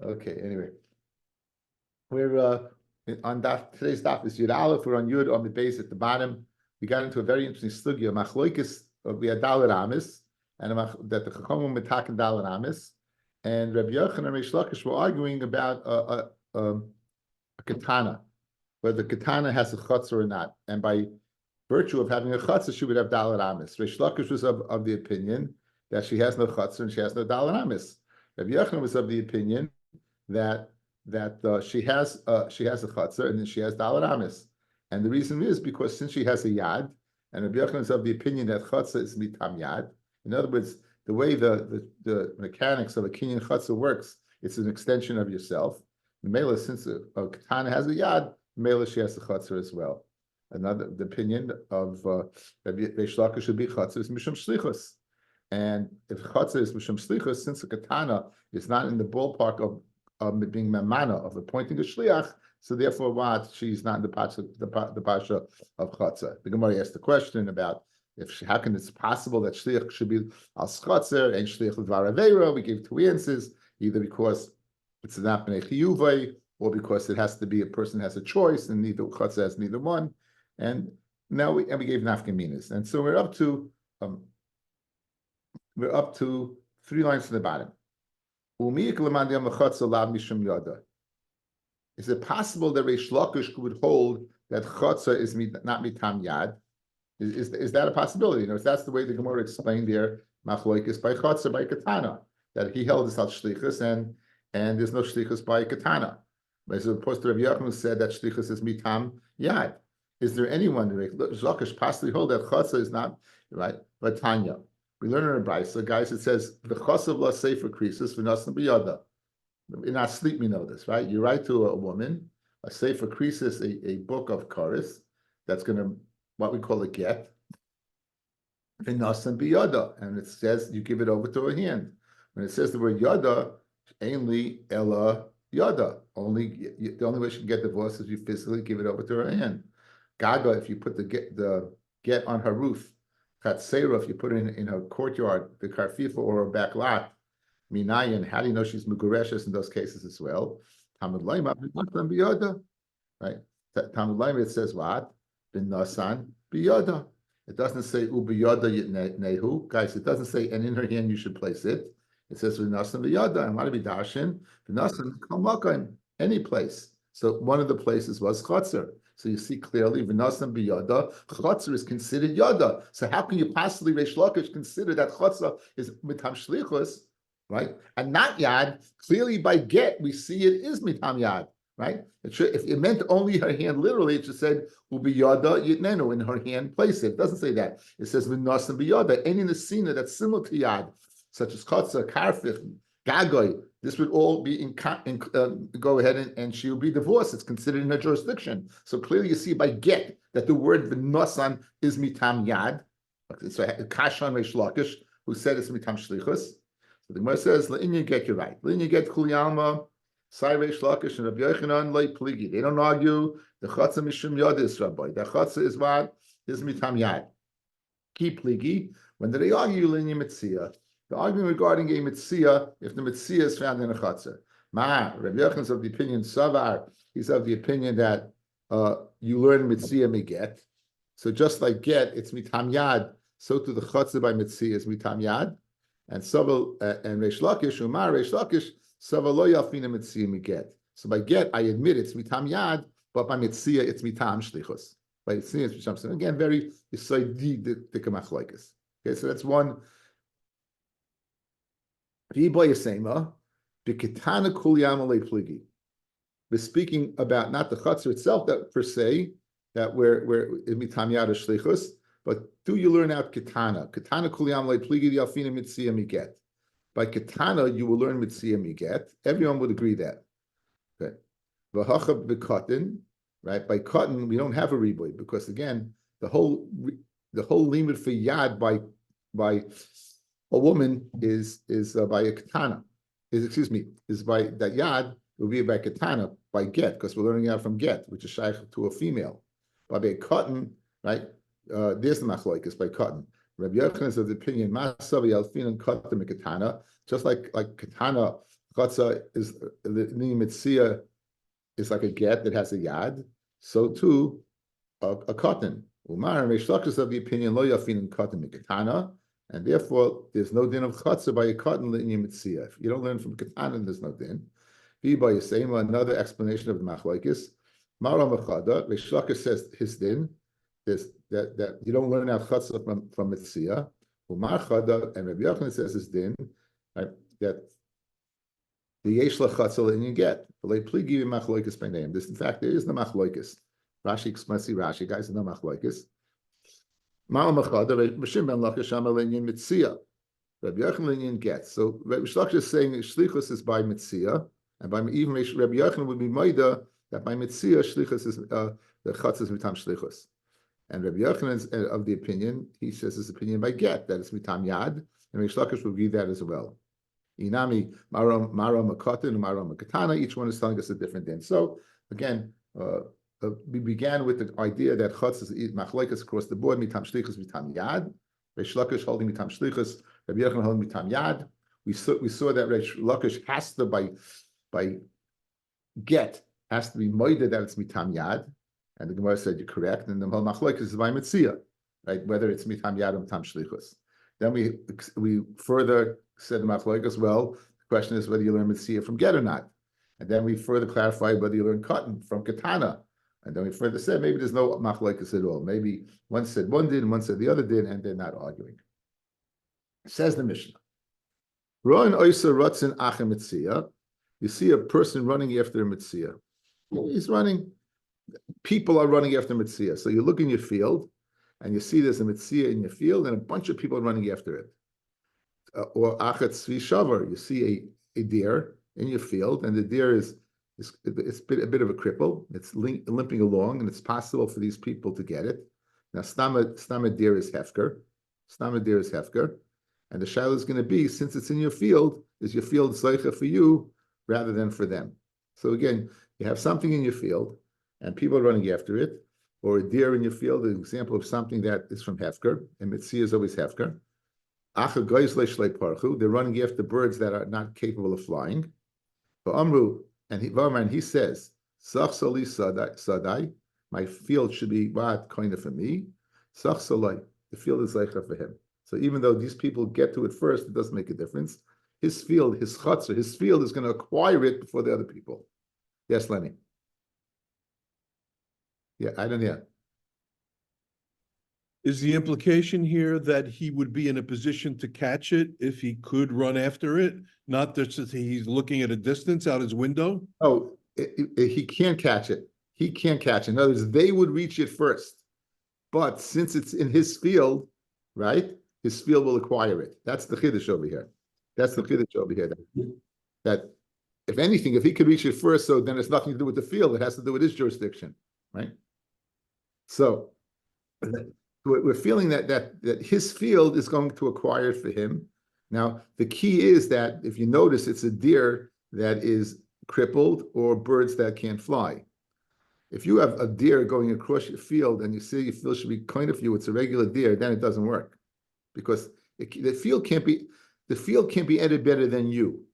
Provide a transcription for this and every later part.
Okay, anyway. We're on today's daf is Yud Aleph. We're on Yud on the base at the bottom. We got into a very interesting sugya. Machloikis, we had Dalet Amis, and that the Chachamim metaken Dalet Amis, and Rabbi Yochanan and Reish Lakish were arguing about a katana, whether the katana has a chutzah or not, and by virtue of having a chutzah, she would have Dalet Amis. Reish Lakish was of the opinion that she has no chutzah and she has no Dalet Amis. Rabbi Yochanan was of the opinion that she has a chutzah and then she has Dalet Amis, and the reason is because since she has a yad, and Rabbi Yochanan is of the opinion that chutzah is mitam yad. In other words, the way the mechanics of a kinyan chutzah works, it's an extension of yourself. Mela, since a katana has a yad, Mela she has the chutzah as well. The opinion of Rabbi Reish should be chutzah is mishum shlichus, and if chutzah is mishum shlichus, since a katana is not in the ballpark of being mamana, of appointing a shliach, so therefore what, she's not in the pasha of chatzah. The Gemara asked the question about how can it's possible that shliach should be al chatzah and shliach l'dvar aveira. We gave two answers, either because it's not b'nei chiyuvay, or because it has to be a person has a choice, and neither chatzah has neither one. And now we gave nafkaminas, and so we're up to 3 lines from the bottom. Is it possible that Reish Lakish would hold that chotza is not mitam yad? Is that a possibility? That's the way the Gemara explained there, machloikis by chotza by katana, that he held this al shlichus and there's no shlichus by katana. But as opposed to Rabbi Yochanan who said that shlichus is mitam yad. Is there anyone Reish Lakish possibly hold that chotza is not right? But Tanya. We learn in a brisa, guys, it says, the chosav la sefer krisis v'nasan b'yada. In our sleep, we know this, right? You write to a woman, a sefer krisis, a book of chorus, that's going to, what we call a get, v'nasan b'yada. And it says, you give it over to her hand. When it says the word yada, ainly ella yada. The only way she can get divorced is you physically give it over to her hand. Gaga, if you put the get on her roof, Chatzera, if you put it in her courtyard, the karfifa or her back lot, minayin, how do you know she's mugureshes in those cases as well? Talmud Laima, right? Talmud Laima, it says what? Bin nasan biyada. It doesn't say ubiyada nehu, guys. It doesn't say and in her hand you should place it. It says bin nasan biyada. And what do we dashin? Bin nasan kalmakan, any place. So one of the places was chotzer. So you see clearly, v'nasan biyada, chotzer is considered yada. So how can you possibly, Reish Lakish, consider that chotzer is mitam shlichus, right? And not yad. Clearly by get, we see it is mitam yad, right? If it meant only her hand, literally, it just said, ubiyada yitnenu, in her hand, place it. It doesn't say that. It says v'nasan biyada, any nesina that's similar to yad, such as chotzer, karfich, gagoy, this would all be go ahead and she will be divorced. It's considered in her jurisdiction. So clearly you see by get that the word v'nosan is mitam yad. So Kashan Reish Lakish, who said it's mitam shlichus. So the Gemara says, L'inyan get, you're right. L'inyan get kuliyalma, Sai Reish Lakish and Rabbi Yochanan loy pligi. They don't argue. The chatzah mishum yad is Rabbi. The chatzah is what? Is mitam yad. Ki pligi. When do they argue L'inyan Metzia? The argument regarding a Metzia, if the Metzia is found in a chatzah. Rabbi Yochanan is of the opinion, Savar, he's of the opinion that you learn Metzia me get. So just like get, it's mitam yad, so to the chatzah by Metzia is mitam yad. And Savar and Reish Lakish, Reish Lakish, Savar lo yafina Metzia me get. So by get, I admit it's mitam yad, but by Metzia, it's mitam shlichus. By Metzia, it's mitam shlichus. Again, very yisoidi the kamachloikas. Okay, so that's one. We're speaking about not the chutzner itself that per se, that we're mitam yad shlichus, but do you learn out katana? Katana kuliyam lepligi yafina mitzia miget. By katana you will learn mitzia miget. Everyone would agree that. Okay. V'hacha b'katan, right? By cotton we don't have a riboy because again the whole limit for yad by a woman is by a katana. Is by that yad will be by katana by get, because we're learning out from get, which is shaykh to a female. By cotton, right? There's the machloikas by cotton. Rabbi Yochanan is of the opinion, Masavi alfinan katan katana, just like katana Chatzah is the Metzia is like a get that has a yad. So too, a cotton. Umar and Reish Lakish of the opinion lo yafin in cotton mikatana, and therefore there's no din of chatzah by a cotton in Metzia. If you don't learn from katana, there's no din. Be by Yisema, another explanation of the machlokes. Mara Machada, Reish Lakish says his din is that you don't learn out chatzah from Metzia. Umar Chada, and Rabbi Yochanan says his din, right, that the yesh lachatzah and you get. This, in fact, there is no machlokes. Rashi explains, Rashi, guys, no machlokes. Ma'al machada, Rishim ben Lakish Amal Inyan Metzia. Rabbi Yochanan Inyan gets. So Rabbi Lakish is saying shlichus is by Metzia, and by even Rabbi Yochanan would be maida that by Metzia shlichus is the chatzah is mitam shlichus. And Rabbi Yochanan is of the opinion, he says his opinion by get, that it's mitam yad, and Reish Lakish will agree that as well. Inami maram makatan and maram makatana, each one is telling us a different din. So again, we began with the idea that chutz is machlokes across the board, mitam shlichus, mitam yad. Reish Lakish holding mitam shlichus, Rabbi Yochanan holding mitam yad. We saw that Reish Lakish has to by get has to be moided that it's mitam yad. And the Gemara said you're correct, and the whole machlokes is by Metzia, right? Whether it's mitam yad or mitam shlichus. Then we further said the machlokes. Well, the question is whether you learn Metzia from get or not. And then we further clarified whether you learn cotton from katana. And then we further said maybe there's no machlokes at all. Maybe one said one did, and one said the other did, and they're not arguing. Says the Mishnah. Ro'in oisa rotzin achem Metzia. You see a person running after a Metzia. He's running. People are running after Metzia. So you look in your field, and you see there's a Metzia in your field, and a bunch of people are running after it. Or achat tzvi shavar, you see a deer in your field, and the deer is a bit of a cripple. It's limping along, and it's possible for these people to get it. Now, stama deer is hefker. Stama deer is hefker. And the shaila is going to be, since it's in your field, is your field zeicha for you rather than for them? So again, you have something in your field, and people are running after it, or a deer in your field, an example of something that is from hefker, and Metzia is always hefker. They're running after birds that are not capable of flying. And he says, sadai, my field should be what kind of for me. The field is zeicha for him. So even though these people get to it first, it doesn't make a difference. His field, his chatzah, his field is going to acquire it before the other people. Yes, Lenny. Yeah, I don't know. Is the implication here that he would be in a position to catch it if he could run after it? Not that he's looking at a distance out his window? Oh, he can't catch it. He can't catch it. In other words, they would reach it first. But since it's in his field, right, his field will acquire it. That's the chiddush over here. That's the chiddush over here. That if anything, if he could reach it first, so then it's nothing to do with the field. It has to do with his jurisdiction, right? So we're feeling that his field is going to acquire it for him. Now, the key is that if you notice, it's a deer that is crippled or birds that can't fly. If you have a deer going across your field and you say your field should be kind of you, it's a regular deer, then it doesn't work, because the field can't be any better than you.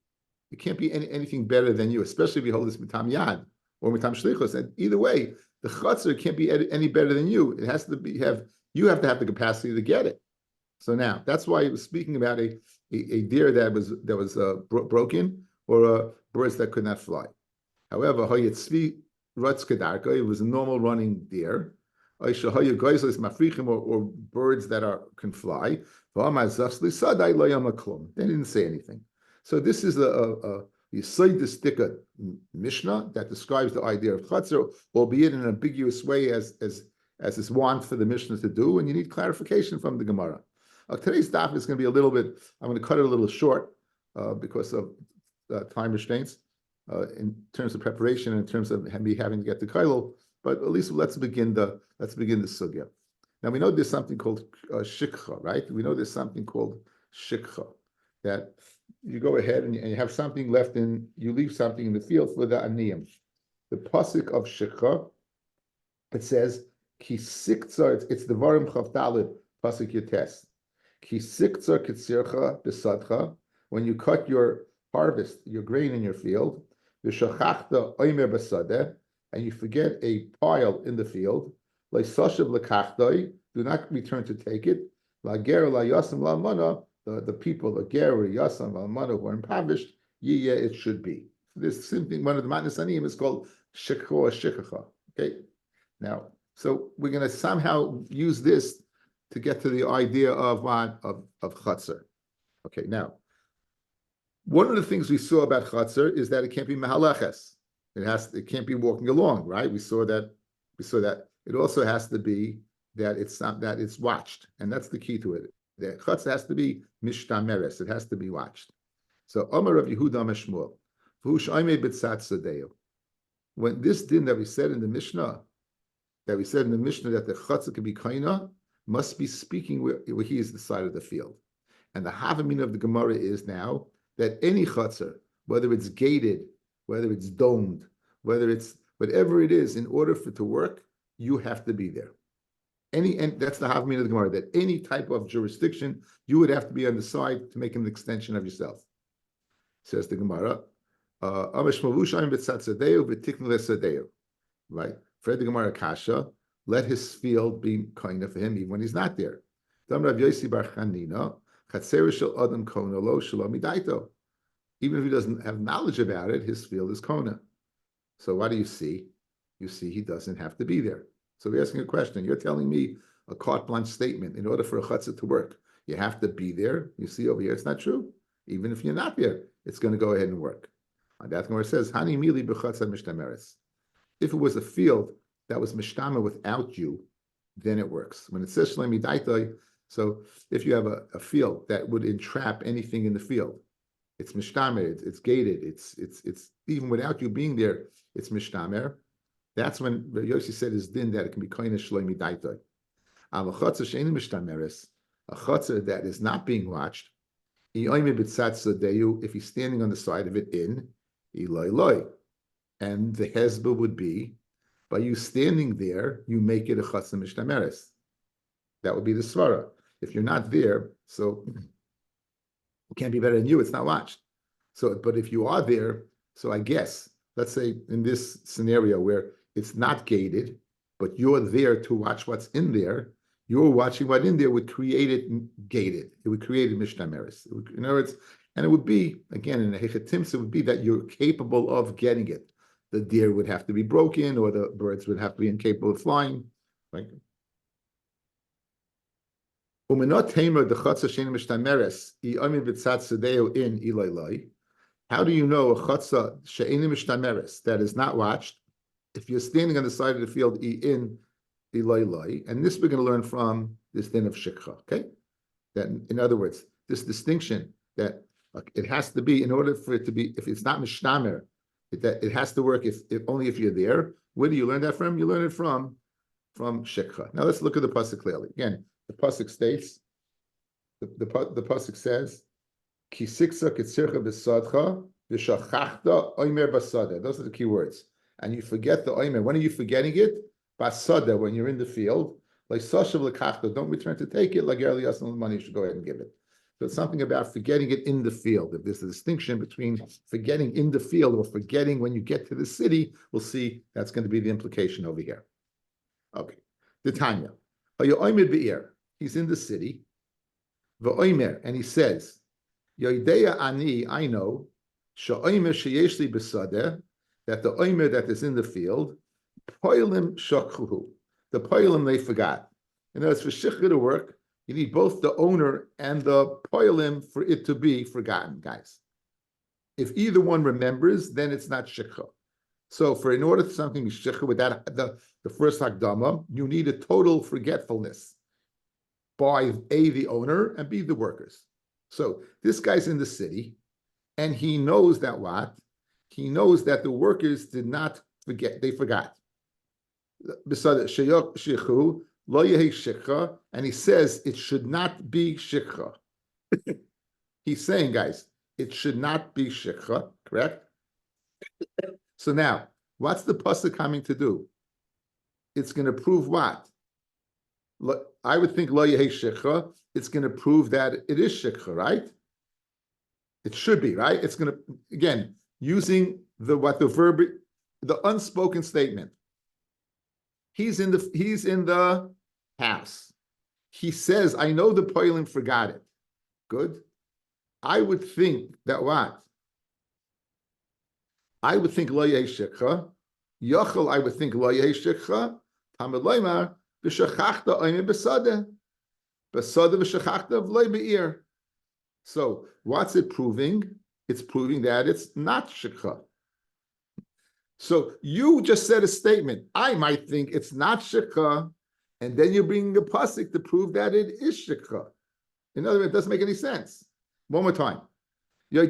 It can't be anything better than you, especially if you hold this mitam yad or mitam shlichus. And either way, the chutzner can't be any better than you. It has to be you have to have the capacity to get it. So now that's why he was speaking about a deer that was broken, or birds that could not fly. However, it was a normal running deer, or birds that can fly. They didn't say anything. So this is a Yisayidistika Mishnah that describes the idea of chatzar, albeit in an ambiguous way, as is want for the Mishnah to do, and you need clarification from the Gemara. Today's daf is going to be a little bit, I'm going to cut it a little short because of time restraints in terms of preparation and in terms of me having to get to Kailul, but at least let's begin the sugya. Now we know there's something called shikha, right? We know there's something called shikha, that you go ahead and you have something left you leave something in the field for the aniyim. The pasuk of shikha, it says, Ki siktzar, it's the Varim Chav Daled pasuk Yates. Ki siktzar kitzircha besadcha. When you cut your harvest your grain in your field, v'shachachta oimer basadeh, and you forget a pile in the field, le'sashav lekachtoi, do not return to take it, la'ger la'yasam la'mana, the people, the ger, yasam la'mana, who are impoverished, yeah, it should be. This simply one of the matnas aniyim is called shikha or shikha. Okay, now, so we're going to somehow use this to get to the idea of what of chatzar. Okay, now, one of the things we saw about chatzar is that it can't be mahalaches. It can't be walking along, right? We saw that. It also has to be that it's not that it's watched, and that's the key to it. The chatzar has to be mishtameres. It has to be watched. So Amar of Yehuda Meshmuel, when this din that we said in the Mishnah, that the chatzar can be kaina, must be speaking where he is the side of the field. And the havamin of the Gemara is now that any chatzar, whether it's gated, whether it's domed, whether it's whatever it is, in order for it to work, you have to be there. And that's the havamin of the Gemara, that any type of jurisdiction, you would have to be on the side to make an extension of yourself. Says the Gemara, right? For the Gemara Kasha, let his field be kind of for him even when he's not there. Even if he doesn't have knowledge about it, his field is kona. So what do you see? You see he doesn't have to be there. So we're asking a question. You're telling me a carte blanche statement in order for a chutzah to work. You have to be there. You see over here, it's not true. Even if you're not there, it's going to go ahead and work. And that's where it says, Hani mili b'chutzah mishtameres. If it was a field that was mishtamer without you, then it works. When it says shlemi daitoi, so if you have a field that would entrap anything in the field, it's mishtamer, it's gated, it's even without you being there, it's mishtamer. That's when Yossi said his din that it can be koine shlemi daitoi. Al chutzah she'ein mishtameres, a chutzah that is not being watched, if he's standing on the side of it in Eloi Loi, and the hezbollah would be by you standing there, you make it a chatzah mishtameres. That would be the svara. If you're not there, so it can't be better than you. It's not watched. So, but if you are there, so I guess let's say in this scenario where it's not gated, but you're there to watch what's in there. You're watching what in there would create it gated. It would create a mishtameres. In other words, and it would be, again, in a hechatimsa, it would be that you're capable of getting it. The deer would have to be broken, or the birds would have to be incapable of flying. Right? How do you know a chatzah she'ein mishtameres that is not watched? If you're standing on the side of the field in Eloi, and this we're going to learn from this din of shikha, okay? That, in other words, this distinction that it has to be, in order for it to be, if it's not mishtamer, that it has to work if only if you're there. Where do you learn that from? You learn it from shikha. Now let's look at the pasuk clearly. Again, the pasuk states, the pasuk says, Ki siksa kitzircha b'sadcha v'shachachta oimer basada. Those are the key words. And you forget the oimer. When are you forgetting it? Basada, when you're in the field, like sashav lekachta, don't return to take it. Like early the money, you should go ahead and give it. So it's something about forgetting it in the field. If there's a distinction between forgetting in the field or forgetting when you get to the city, we'll see that's going to be the implication over here. Okay, the Tanya. He's in the city. V'oimer, and he says, Yoideya ani, I know, sha'oimer sheyeshli b'sadeh, that the oimer that is in the field, poilim shakhuhu. The poilim they forgot. In other words, for shikha to work, you need both the owner and the poilim for it to be forgotten, guys. If either one remembers, then it's not shikha. So in order for something to be shikha without the first hakdama, you need a total forgetfulness by A, the owner, and B, the workers. So this guy's in the city, and he knows that what? He knows that the workers did not forget, they forgot. And he says it should not be shikha. He's saying, guys, it should not be shikha, correct? So now, what's the pasuk coming to do? It's going to prove what? I would think lo yehei shikha. It's going to prove that it is shikha, right? It should be, right? It's going to, again, using the unspoken statement. He's in the house. He says, I know the poilim forgot it. Good. I would think that what? I would think lo yeshikha. Yochel, I would think lo yeshikha. Tamid loymar v'shachachta oime besade. Besade v'shachachta v'loy be'ir. So what's it proving? It's proving that it's not shikha. So you just said a statement. I might think it's not shikha, and then you bring the pasuk to prove that it is shikha. In other words, it doesn't make any sense. One more time. I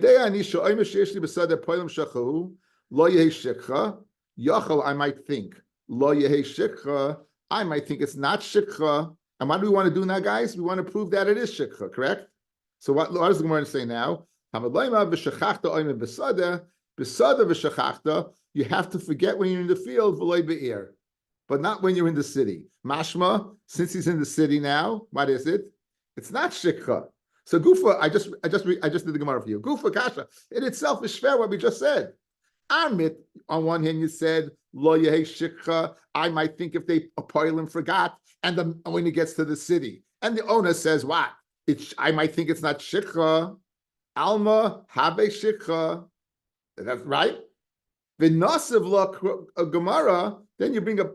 might think. I might think it's not shikha. And what do we want to do now, guys? We want to prove that it is shikha, correct? So what is the Gemara say now? You have to forget when you're in the field, but not when you're in the city. Mashma, since he's in the city now, what is it? It's not shikha. So Gufa, I just did the Gemara for you. Gufa kasha, it itself is fair what we just said. Amit, on one hand, you said lo yehi shikha. I might think if they poilim forgot, and when he gets to the city, and the owner says what? I might think it's not shikha. Alma habe shikha. That's right. V'nasiv lo a Gemara. Then you bring up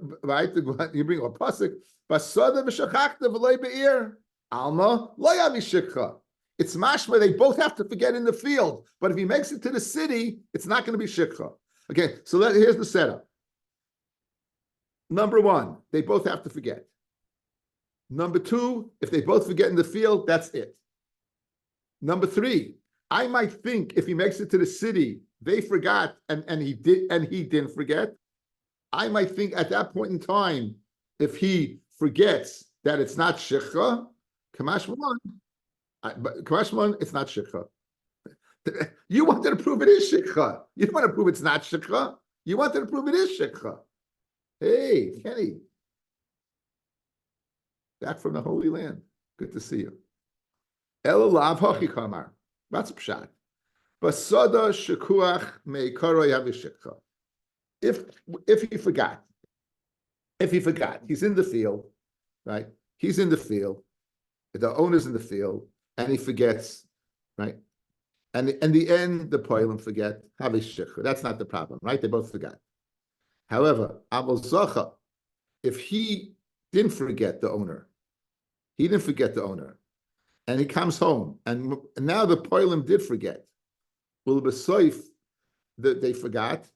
You bring up a pasuk. Basada v'shachachta v'loy be'ir. Alma lo yavi shikha. It's mashma. They both have to forget in the field. But if he makes it to the city, it's not going to be shikha. Okay. So here's the setup. Number one, they both have to forget. Number two, if they both forget in the field, that's it. Number three, I might think if he makes it to the city, they forgot and he didn't forget. I might think at that point in time, if he forgets that it's not shikha, Kamashman, it's not shikha. You wanted to prove it is shikha. You don't want to prove it's not shikha. You wanted to prove it is shikha. Hey, Kenny. Back from the Holy Land. Good to see you. Elalav hachi kamar. That's pshat. Basada shekuach meikaro yavishikha. If he forgot, he's in the field, right? He's in the field. The owner's in the field, and he forgets, right? And in the end, the poilim forget havishikha. That's not the problem, right? They both forgot. However, Abel Zacha, if he didn't forget the owner, and he comes home, and now the poilim did forget. Well, b'soif, they forgot.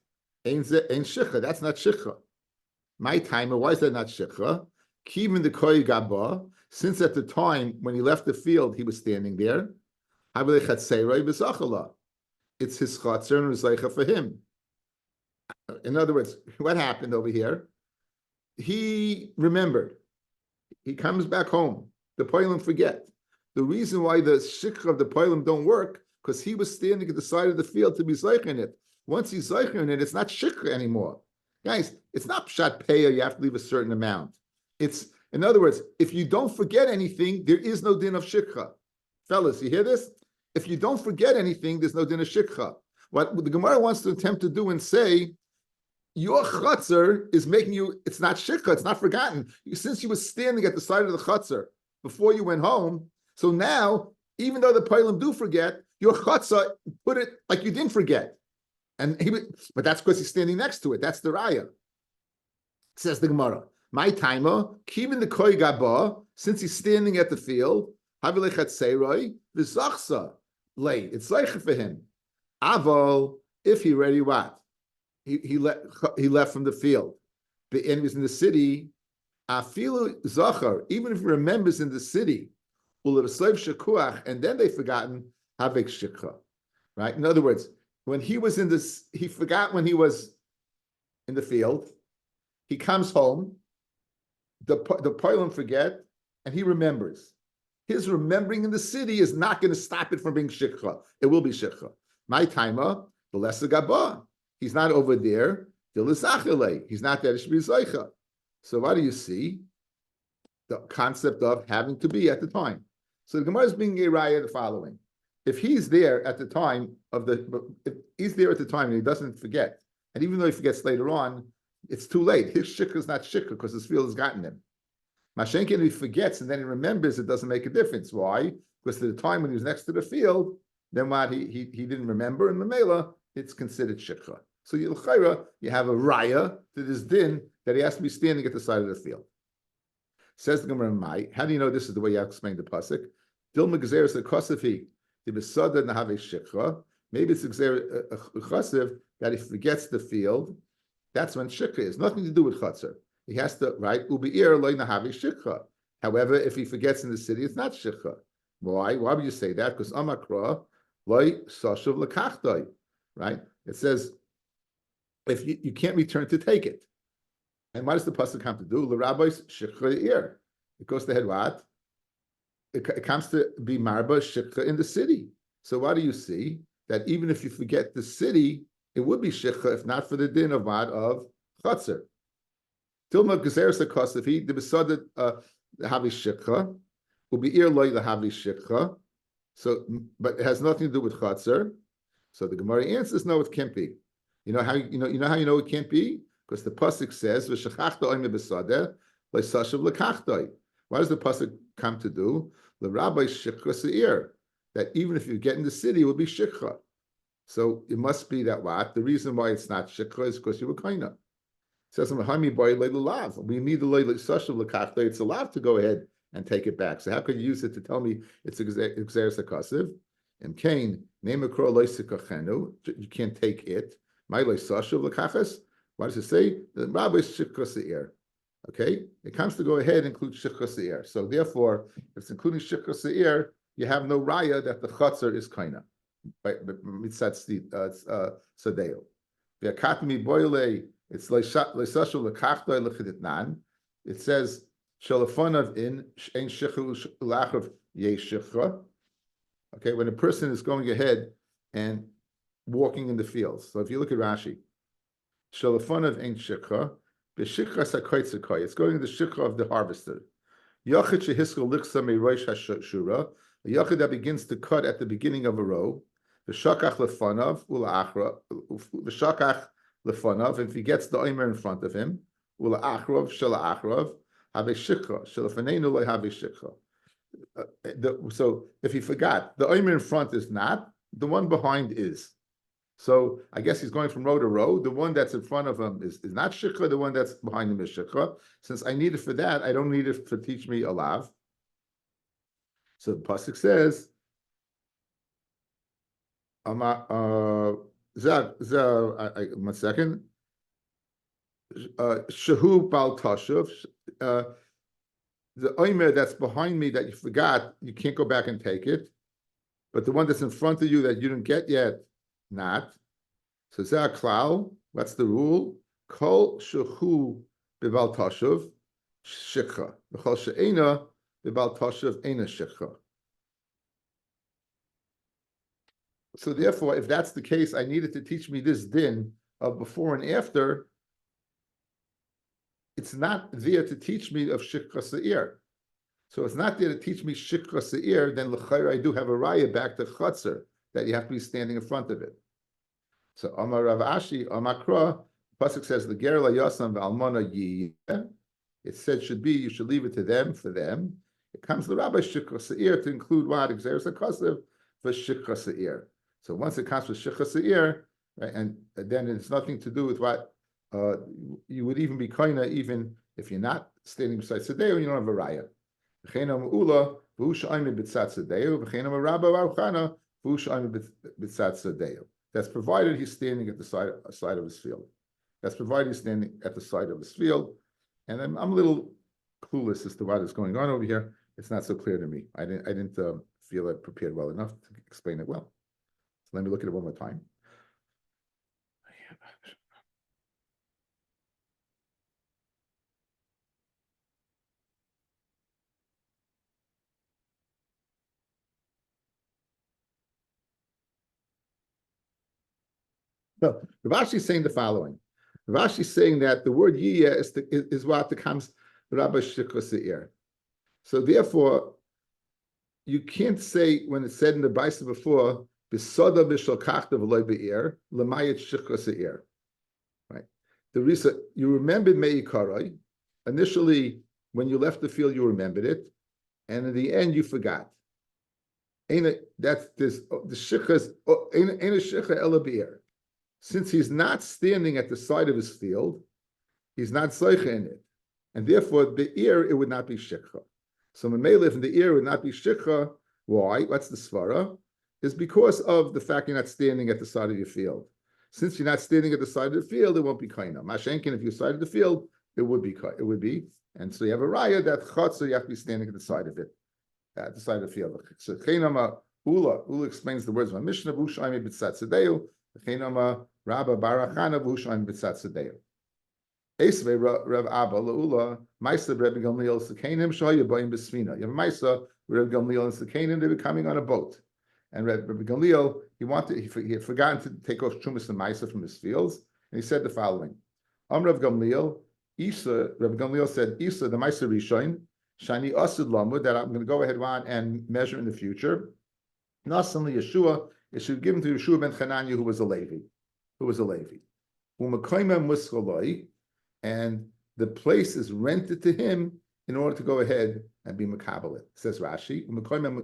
Ain't shikha. That's not shikha. My timer. Why is that not shikha? Kivin the koi gaba. Since at the time when he left the field, he was standing there. It's his chatzer and rezaycha for him. In other words, what happened over here? He remembered. He comes back home. The poilim forget. The reason why the shikha of the poilim don't work, because he was standing at the side of the field to be zaycha in it. Once he's zaycha in it, it's not shikha anymore. Guys, it's not pshat peya, you have to leave a certain amount. It's, in other words, if you don't forget anything, there is no din of shikha. Fellas, you hear this? If you don't forget anything, there's no din of shikha. What the Gemara wants to attempt to do and say, your chutzner is making you, it's not shikha, it's not forgotten. Since you were standing at the side of the chutzner before you went home, so now, even though the poilim do forget, your chutzner put it like you didn't forget. But that's because he's standing next to it. That's the raya. Says the Gemara. My timer, keeping the koi gaba, since he's standing at the field, it's like for him. Aval, if he already what? He left from the field. The end was in the city. Afilu zachar, even if he remembers in the city, and then they've forgotten havik shikha. Right? In other words, when he was in this, he forgot when he was in the field. He comes home. The poilim forget, and he remembers. His remembering in the city is not going to stop it from being shikha. It will be shikha. My timer, the lesser gaba. He's not over there. He's not there. It should be zaycha. So what do you see? The concept of having to be at the time. So the Gemara is being a raya the following. if he's there at the time if he's there at the time and he doesn't forget, and even though he forgets later on, it's too late. His shikha is not shikha because his field has gotten him. Mashenkin, if he forgets and then he remembers, it doesn't make a difference. Why? Because at the time when he was next to the field, then what he didn't remember, and Mamela, it's considered shikha. So you have a raya to this din that he has to be standing at the side of the field. Says the Gemara, Mai, how do you know this is the way you explained the pasuk? Dilma gezeres a kosefi, the besada nahave shikha. Maybe it's a chasiv that if he forgets the field, that's when shikha is. Nothing to do with chatzar. He has to, right? Ubi'ir loy nahavi shikha. However, if he forgets in the city, it's not shikha. Why? Why would you say that? Because amakra loy sashav lekachtoi, right? It says if you can't return to take it. And what does the pasuk come to do? The rabbis shikha ir. It goes to head what? It comes to be marba shikha in the city. So what do you see? That even if you forget the city, it would be shikha if not for the din of what? Of chatzar. Tilma gezeres hakosafi the besada havi shikha will be ir loy the havi shikha. So, but it has nothing to do with chatzar. So the Gemara answers, no, it can't be. You know how you know it can't be? Because the pasuk says v'shachachta oime besada le'sashav lekachtoi. What does the pasuk come to do? The rabbi shikha seir, that even if you get in the city, it would be shikha. So it must be that what? The reason why it's not shikha is because you were kaina. It says we need the le'sashav lekachtoi. It's allowed to go ahead and take it back. So how could you use it to tell me it's exeris akasiv? And Cain, name a crow loisikachenu. You can't take it. My le'sashav lekachas. What does it say? The rabbi is shikha seir. Okay, it comes to go ahead and include shikha seir. So therefore, if it's including shikha seir, you have no raya that the chatzar is kaina. Right, mitzat sadeo. V'akatmi boile. It's le'sashav lekachtoi lechiditnan. It says shalafonav in ein shikha ulachav yesh shikha. Okay, when a person is going ahead and walking in the fields. So if you look at Rashi, shalafonav ein shikha, b'shikha sakoitzakoy. It's going to the shikha of the harvester. Yachid shehiskal lichsa meirosh hashura. A yachid that begins to cut at the beginning of a row. V'shakach lefonav ula'achra. V'shakach lefonav. If he gets the omer in front of him, ula'achrav shala'achrav have a shikha. Shalafanenu lo have a shikha. So if he forgot, the omer in front is not, the one behind is. So I guess he's going from row to row. The one that's in front of him is not shikha, the one that's behind him is shikha. Since I need it for that, I don't need it to teach me a lav. So the pasuk says, one second. Shahu bal tashuv. The omer that's behind me that you forgot, you can't go back and take it. But the one that's in front of you that you didn't get yet, not. So zeh klal. What's the rule? Kol shahu b'bal tashuv shikha. V'chol she'ena b'bal tashuv ena shikha. So therefore, if that's the case, I needed to teach me this din of before and after. It's not there to teach me of shikha seir. So it's not there to teach me shikha seir, then l'chayr I do have a raya back to chatzar, that you have to be standing in front of it. So Amar Rav Ashi, Amar Kra, pasuk says the ger la yasam v'almana yiyeh. It said should be you should leave it to them for them. It comes to the rabbi shikha seir to include what exeris akasev for shikha seir. So once it comes with shikha seir, right, and then it's nothing to do with what you would even be kaina even if you're not standing beside Sadeo, you don't have a raya. V'cheinam ula v'hu sh'ayim b'tzat Sadeo v'cheinam a rabba v'archana v'hu sh'ayim b'tzat Sadeo. That's provided he's standing at the side of his field. That's provided he's standing at the side of his field. And I'm a little clueless as to what is going on over here. It's not so clear to me. I didn't feel it prepared well enough to explain it well. So let me look at it one more time. So Rav Ashi is saying the following. Rav Ashi is saying that the word yiyah is what comes Rabbi Shikha Seir. So therefore, you can't say when it's said in the Brisa before, "Bisoda b'shalkachta v'loy be'ir l'mayit shichas e'ir." Right. The reason you remembered Me'ikarai. Initially, when you left the field, you remembered it, and in the end, you forgot. That's this. The shichas ain't a shicha ela be'ir. Since he's not standing at the side of his field, he's not zeicha in it, and therefore the ear it would not be shikha. So when live in the ear would not be shikha. Why? What's the svara? Is because of the fact you're not standing at the side of your field. Since you're not standing at the side of the field, it won't be kaina. Mashenkin, if you're side of the field, it would be. It would be, and so you have a raya that chatzah you have to be standing at the side of it, at the side of the field. So chenama ula explains the words of Mishnah v'ushaimi b'tzat tzedeu. Chenama Rabba barachana v'ushaimi b'tzat tzedeu. Esvei Rav Abba Laula Maisa Rabbi Gamliel Sekanim Shaya Bayim Besfina. You have Maisa Rabbi Gamliel and Sekanim. They were coming on a boat, and Rabbi Gamliel he had forgotten to take off Chumas and Maisa from his fields, and he said the following: Rav Gamliel Isa. Rabbi Gamliel said Isa the Maisa Rishon Shani Asid Lamud that I'm going to go ahead on and measure in the future. Nasanli Yeshua. It should be given to Yeshua ben Chananya who was a Levi. U'Mekayma Muschaloi. And the place is rented to him in order to go ahead and be makabelit. Says Rashi, muschaloi,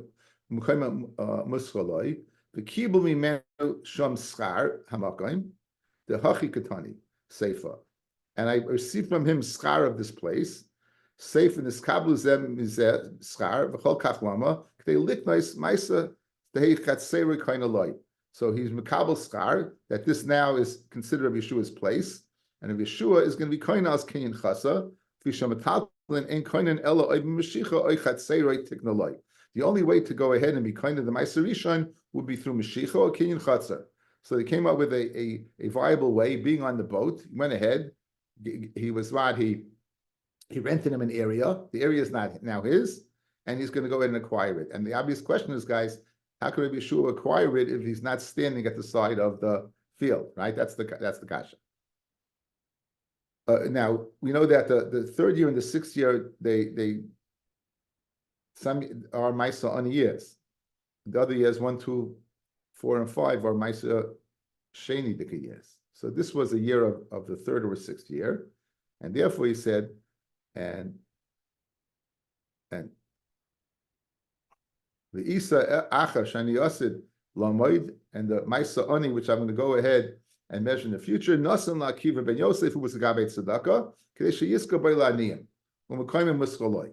the kibul mimenu sham schar hamakim, the hachi katani seifa, and I received from him schar of this place. Seif in this kabul zem mizeh schar v'chol kach lama they liknais ma'isa dehei chatzeri kainaloi. So he's makabel schar that this now is considered of Yeshua's place. And if Yeshua is going to be koina as kinyan chasa, and koinen ella oibim mashicha oichatzeiroi tiknaloi. The only way to go ahead and be koina the ma'aser rishon would be through mashicha or kinyan chasa. So they came up with a viable way. Being on the boat, he went ahead. He was what he rented him an area. The area is not now his, and he's going to go ahead and acquire it. And the obvious question is, guys, how can Yeshua acquire it if he's not standing at the side of the field? Right? That's the kasha. Now we know that the third year and the sixth year they some are Maisa on years. The other years 1, 2, 4, and 5 are Maisa Sheni Dika years. So this was a year of the third or sixth year, and therefore he said, and the Isa Acha Shani Asid Lamoid and the Maisa Oni, which I'm going to go ahead and measure in the future. Nasan la Akiva ben Yosef, who was a Gabet Tzedakah, Kadesh Yiska by Laniyim, Umakoyim Muschaloi.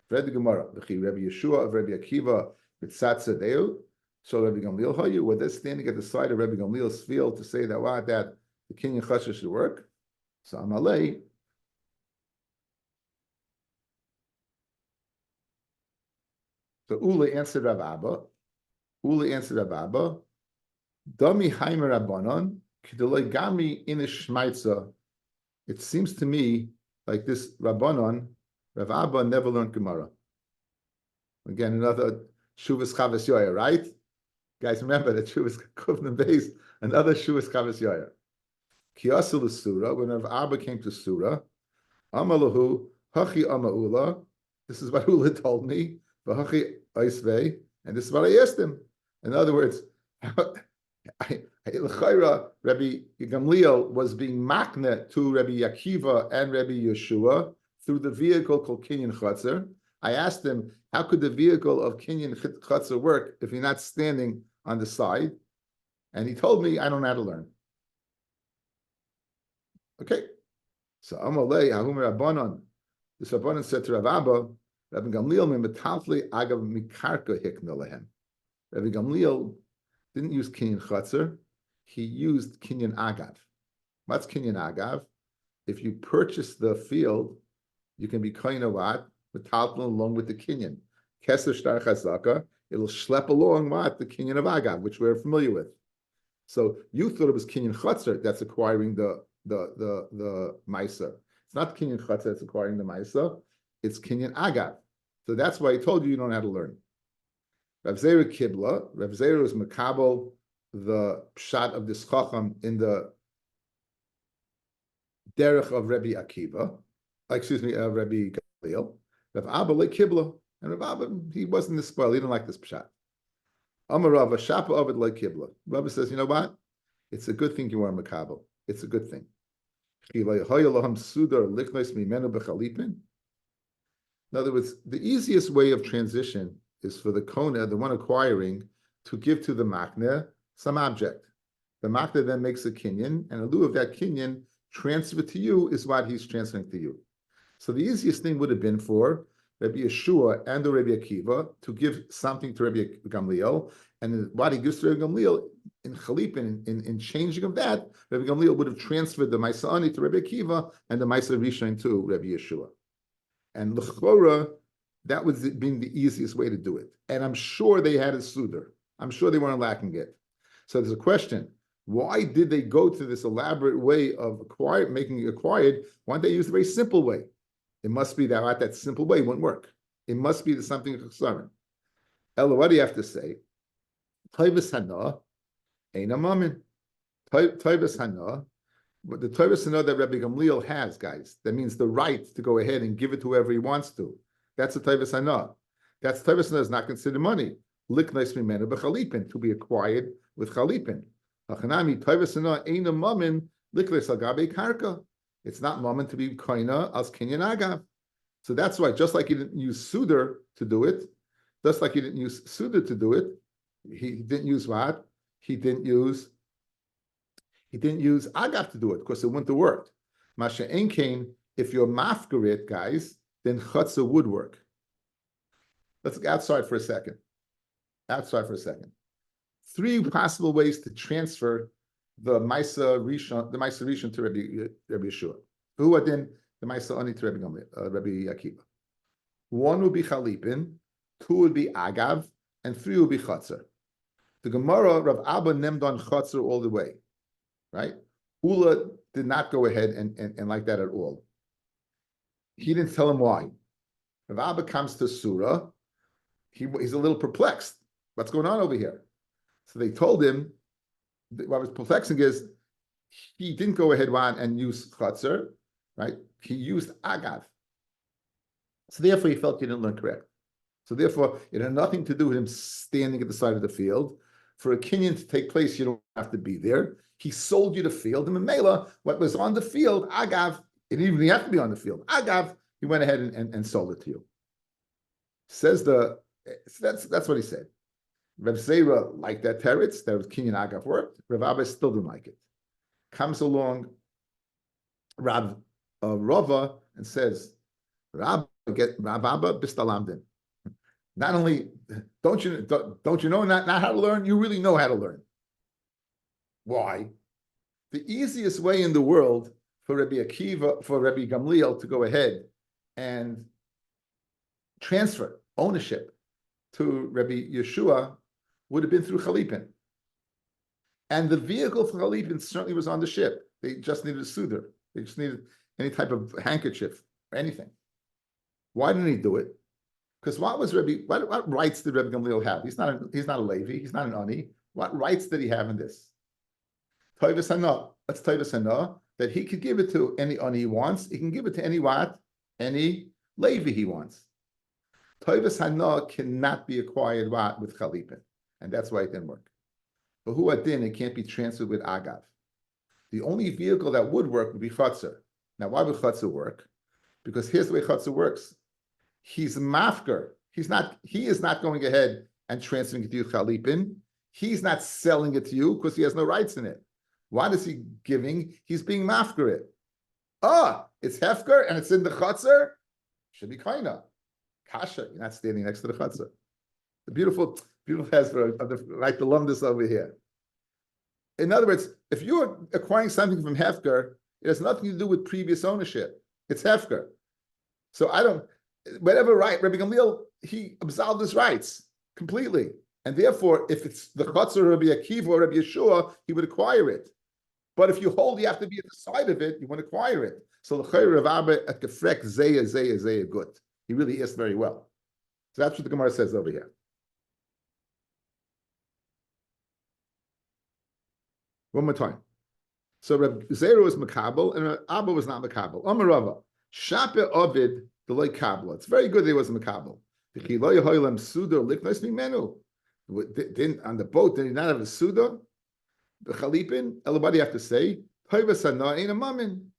Read the Gemara, the Rabbi Yeshua of Rabbi Akiva, B'tzat Tzedeu. So Rabbi Gamliel Hayu, were they standing at the side of Rabbi Gamliel's field to say that that the king and Chasha should work? So Amalei. So Uli answered Rav Abba. Dami Haimer Rabbanon. It seems to me like this Rabbanon, Rav Abba never learned Gemara. Again, another Shuvas Chavas Yoyer, right? Guys, remember that Shuvas Kuvna Beis, another Shuvas Chavas Yoyer. Kiyasul Surah, when Rav Abba came to Surah, Amalahu, Hachi Amaula, this is what Ula told me, Vahachi Oisvei, and this is what I asked him. In other words, Rabbi Gamliel was being makna to Rabbi Akiva and Rabbi Yeshua through the vehicle called Kinyan Chatzar. I asked him, how could the vehicle of Kinyan Chatzar work if you're not standing on the side? And he told me, I don't know how to learn. Okay. So Amalei, Ahum Rabbanon. This Rabbanon said to Rav Abba, Rabbi Gamliel metalfli agav mikarka hikna lehem. Rabbi Gamliel didn't use Kinyan Chatzar, he used Kinyan Agav. What's Kinyan Agav? If you purchase the field, you can be Koina what? Metalplan along with the Kinyan. Keser Shtar Chazaka, it'll schlep along what? The Kinyan of Agav, which we're familiar with. So you thought it was Kinyan Chatzar that's acquiring the Maisa. It's not Kinyan Chatzar that's acquiring the Maisa, it's Kinyan Agav. So that's why I told you don't know how to learn. Rav Zera Kibla, Rav Zera was Makabel, the pshat of this Chacham in the derech of Rabbi Akiva, Rabbi Gamliel. Rav Abba le Kibla, And Rav Abba, he wasn't this spoiled. He didn't like this pshat. Amar Rava, Shapa Ovid like Kibla. Rava says, you know what? It's a good thing you are Makabel. It's a good thing. In other words, the easiest way of transition is for the Kona, the one acquiring, to give to the Makna some object. The Makna then makes a kinyan, and in lieu of that kinyan, transfer to you is what he's transferring to you. So the easiest thing would have been for Rabbi Yeshua and the Rabbi Akiva to give something to Rabbi Gamliel, and what he gives to Rabbi Gamliel in Chalipin, in changing of that, Rabbi Gamliel would have transferred the Maisa Ani to Rabbi Akiva and the Maisa Rishon to Rabbi Yeshua. And L'chora, that was being the easiest way to do it. And I'm sure they had a Sudar. I'm sure they weren't lacking it. So there's a question. Why did they go to this elaborate way of making it acquired? Why don't they use the very simple way? It must be that simple way wouldn't work. It must be something chassarim. Ella, what do you have to say? Toivus hana ain't a mammon. Toivus hana, but the Toivus hana that Rabbi Gamliel has, guys, that means the right to go ahead and give it to whoever he wants to. That's a Toivus hana. That's Toivus hana is not considered money. Liknais mimenu b'chalipin, to be acquired with chalipin. Hachanami Toivus hana ain't a mammon. Liknais agabe karka. It's not moment to be koina as kinyan agav. So that's why, just like he didn't use Sudar to do it, just like he didn't use Sudar to do it, he didn't use what? He didn't use agav to do it, because it wouldn't have worked. Masha Enkain, if you're mafkarit, guys, then chutzah would work. Let's go outside for a second. Three possible ways to transfer the Maisa Rishon to Rabbi Yeshua. Who are then the Maisa Ani to Rabbi Akiva? One would be Chalipin, two would be Agav, and three would be Chatzar. The Gemara, Rav Abba named on Chatzar all the way, right? Ula did not go ahead and like that at all. He didn't tell him why. Rav Abba comes to Surah, he's a little perplexed. What's going on over here? So they told him, what was perplexing is he didn't go ahead and use Chatzar, right? He used Agav. So therefore, he felt he didn't learn correct. So therefore, it had nothing to do with him standing at the side of the field. For a kinyan to take place, you don't have to be there. He sold you the field, and Mamela, what was on the field, Agav, it didn't even have to be on the field. Agav, he went ahead and sold it to you. Says that's what he said. Reb Zera liked that teretz, that was kinyan Agav worked. Rav Abba still didn't like it. Comes along Rav Rava and says, Rav Abba bistalamdin. Not only don't you know not how to learn, you really know how to learn. Why? The easiest way in the world for Rabbi Akiva, for Rabbi Gamliel to go ahead and transfer ownership to Rabbi Yeshua would have been through Chalipin. And the vehicle for Chalipin certainly was on the ship. They just needed a sudar. They just needed any type of handkerchief or anything. Why didn't he do it? Because what rights did Rabbi Gamliel have? He's not a Levi, he's not an Ani. What rights did he have in this? Toivus hana. That's Toivus hana, that he could give it to any Ani he wants. He can give it to any what? Any Levi he wants. Toivus hana cannot be acquired with Chalipin. And that's why it didn't work. But who adin, it can't be transferred with Agav. The only vehicle that would work would be Chatzar. Now, why would Chatzar work? Because here's the way Chatzar works. He's mafker. He is not going ahead and transferring it to you, Chalipin. He's not selling it to you because he has no rights in it. What is he giving? He's being mafker it. It's Hefker and it's in the Chatzar. Should be Kaina. Kasha, you're not standing next to the Chatzar. The beautiful hezbollah of the lumdus over here. In other words, if you're acquiring something from Hefker, it has nothing to do with previous ownership. It's Hefker. So whatever right, Rabbi Gamliel, he absolved his rights completely. And therefore, if it's the Chatzar of Rabbi Akiva or Rabbi Yeshua, he would acquire it. But if you hold, you have to be at the side of it, you want to acquire it. So the Chayr of Abba at Gefrek Zeya good. He really asked very well. So that's what the Gemara says over here. One more time. So Rabbi Zera was Makabel and Abba was not Makabel. Amar Rava, Shape Ovid the Loy Kabla. It's very good that he was Makabel. V'chi lo yehoilem suda liknos mimenu. Didn't on the boat? Did he not have a suda? The chalipin. Everybody have to say toivas hana ain't a mammon.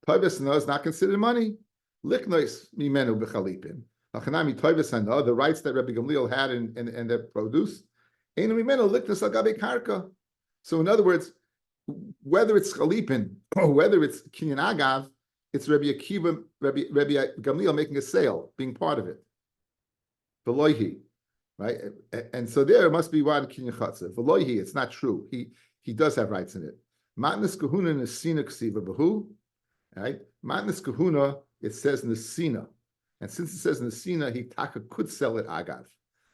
Toivas hana is not considered money. Liknos mimenu b'chalipin. Hachanami toivas hana, the rights that Rabbi Gamliel had in the produce, ain't a mimenu liknos agabe karka. So in other words, whether it's chalipin or whether it's kinyan agav, it's Rabbi Akiva, Rabbi Gamliel making a sale, being part of it. Veloihi, right? And so there must be one kinyan chatzah. Veloihi, it's not true. He does have rights in it. Matnas kahuna nesina ksiva behu, right? Matnas kahuna, it says nesina, and since it says nesina, he taka could sell it agav.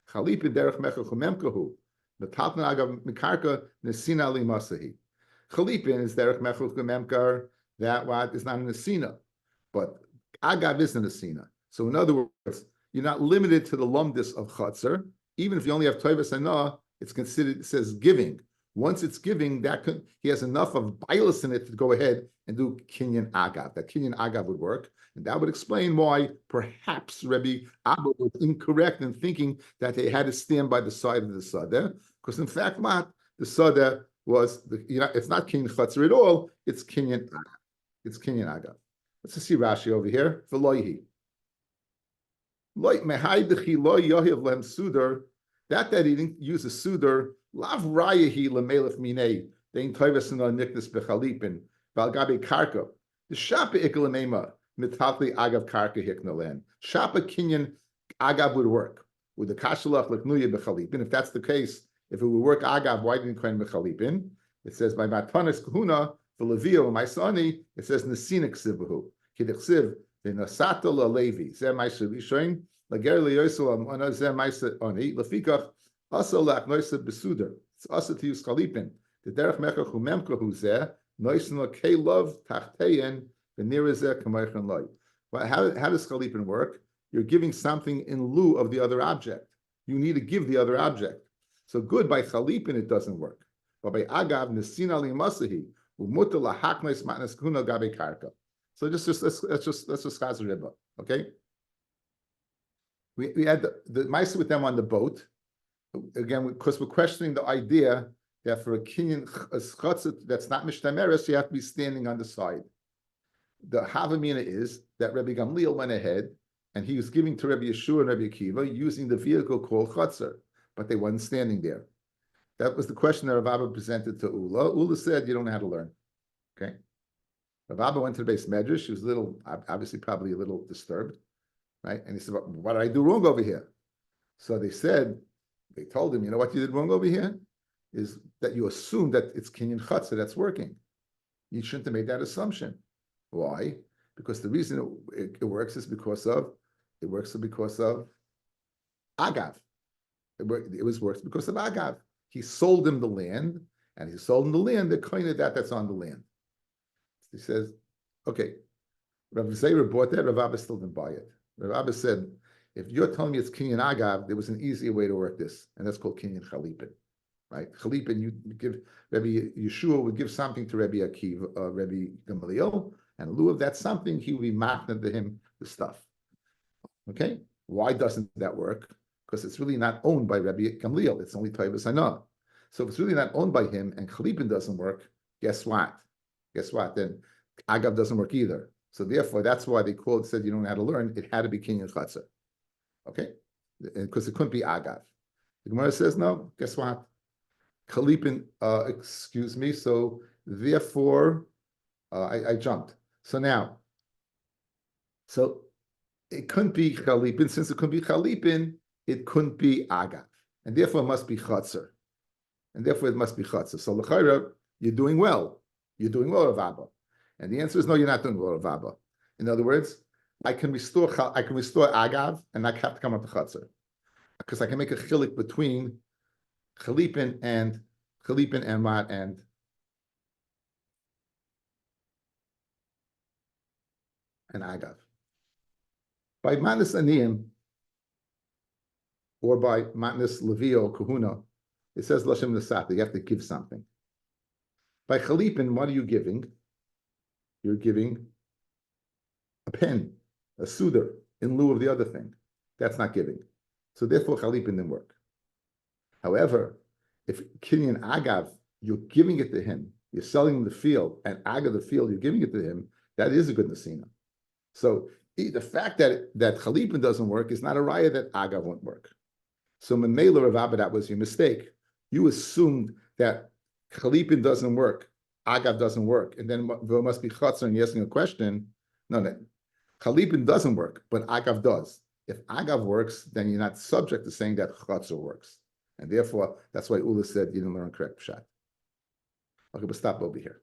Chalipin derech mecha chumemkahu, the tatna agav mikarka nesina ali masahi. Chalipin is derech mecha chumemkar. That what is not an asina, but agav is an asina. So in other words, you're not limited to the lumdis of chatzar. Even if you only have toivas hana, it's considered. It says giving. Once it's giving, he has enough of bias in it to go ahead and do kinyan agav. That kinyan agav would work, and that would explain why perhaps Rabbi Abba was incorrect in thinking that they had to stand by the side of the sadeh, because in fact, the sadeh was it's not kinyan chatzar at all. It's kinyan agav. It's kinyan agav. Let's just see Rashi over here. V'loihi. Loy mehai dechi lo yohiv lem sudar. That he didn't use a sudar. Lav rayahi lemelech minei. Dein toivas no niknas bechalipin. Valgabe karka. The shapa ikalemema mitatli agav karka hiknalen. Shapa kinyan agav would work. With the kashalach leknuya bechalipin. If that's the case, if it would work agav, why didn't it kohen bechalipin? It says by matanis kahuna. The Levio, my sonny, it says Nesinik Sibahu. Kidixiv, the Nasata la Levi, Zemaisa Rishoin, Lager Leosul, Ana Zemaisa Oni, Lafikach, also Lak Noisa Besuder. It's also to use Kalipin. The Derech Mecha Humemka who's there, Noisna K love, Tachteyen, the Nirazeh Kamaychan Loy. Well, how does Kalipin work? You're giving something in lieu of the other object. You need to give the other object. So good by Kalipin, it doesn't work. But by Agav, Nesin Ali Masahi, so let's just chaz riba, okay? We had the mice with them on the boat again because we're questioning the idea that for a kinyan chatzit that's not mishtameres, you have to be standing on the side. The havamina is that Rabbi Gamliel went ahead and he was giving to Rabbi Yeshua and Rabbi Akiva using the vehicle called chatzar, but they weren't standing there. That was the question that Rav Abba presented to Ula. Ula said, you don't know how to learn. Okay. Rav Abba went to the base medrash. She was a little, obviously probably a little disturbed, right? And he said, what did I do wrong over here? So they told him, you know what you did wrong over here? Is that you assume that it's kinyan chatzah that's working. You shouldn't have made that assumption. Why? Because the reason it works is because of agav. It works because of agav. He sold him the land, and he sold him the land, the coin of that's on the land. He says, okay, Rav Zera bought that, Rav Abba still didn't buy it. Rav Abba said, if you're telling me it's kinyan agav, there was an easier way to work this, and that's called kinyan chalipin, right? Chalipin, you give, Rabbi Yeshua would give something to Rabbi Akiva, Rabbi Gamaliel, and in lieu of that something, he would be matna to him the stuff. Okay? Why doesn't that work? Because it's really not owned by Rabbi Gamliel. It's only Toivas Hana. So if it's really not owned by him and Chalipin doesn't work, guess what? Then Agav doesn't work either. So therefore, that's why they said you don't know how to learn. It had to be Kinyan Chatzar. Okay? Because it couldn't be Agav. The Gemara says, no, guess what? Chalipin, excuse me. So therefore, I jumped. So it couldn't be Chalipin. Since it couldn't be Chalipin, it couldn't be Agav. And therefore, it must be Chatzar. So l'chayra, you're doing well. You're doing well, Rav Abba. And the answer is no, you're not doing well, Rav Abba. In other words, I can restore Agav and not have to come up to Chatzar. Because I can make a chilik between Chalipin and Mat and Agav. By Matnas Aniyim, or by Matnas Levio Kahuna, it says Lashem Nesata, you have to give something. By Chalipin, what are you giving? You're giving a pen, a sudar, in lieu of the other thing. That's not giving. So therefore, Chalipin didn't work. However, if Kinyan Agav, you're giving it to him, you're selling him the field, and Agav the field, you're giving it to him, that is a good Nesina. So the fact that Chalipin doesn't work is not a raya that Agav won't work. So Memela Rav Abba, that was your mistake. You assumed that Chalipin doesn't work, Agav doesn't work, and then there must be Chatzar and you're asking a question. No. Chalipin doesn't work, but Agav does. If Agav works, then you're not subject to saying that Chatzar works. And therefore, that's why Ula said you didn't learn correct pshat. Okay, but stop over here.